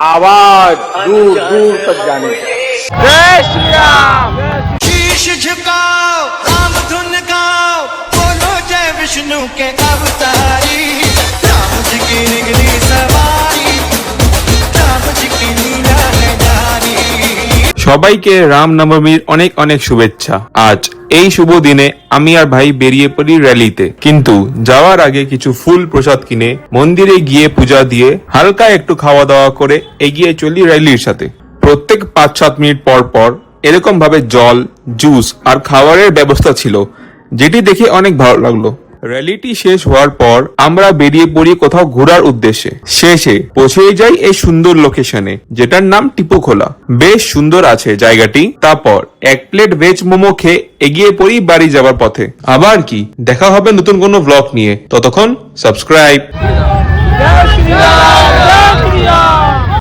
आवाज दूर दूर तक जाने जय श्री राम। शीश झुकाओ राम धुन गाओ बोलो जय विष्णु के अवतारी राम जी की निगली सवारी राम जी की लीला है जारी। সবাইকে রামনবমীর অনেক অনেক শুভেচ্ছা। আজ এই শুভ দিনে আমি আর ভাই বেরিয়ে পড়ি র্যালিতে, কিন্তু যাওয়ার আগে কিছু ফুল প্রসাদ কিনে মন্দিরে গিয়ে পূজা দিয়ে হালকা একটু খাওয়া দাওয়া করে এগিয়ে চলি র্যালির সাথে। প্রত্যেক 5-7 মিনিট পর পর এরকম ভাবে জল, জুস আর খাবারের ব্যবস্থা ছিল, যেটি দেখে অনেক ভালো লাগলো। র্যালিটি শেষ হওয়ার পর আমরা বেরিয়ে পড়ি কোথাও ঘোরার উদ্দেশ্যে। শেষে পৌঁছে যাই এই সুন্দর লোকেশনে, যেটার নাম টিপুখোলা। বেশ সুন্দর আছে জায়গাটি। তারপর এক প্লেট ভেজ মোমো খেয়ে এগিয়ে পড়ি বাড়ি যাবার পথে। আবার কি দেখা হবে নতুন কোনো ব্লগ নিয়ে, ততক্ষণ সাবস্ক্রাইব। जय श्री राम।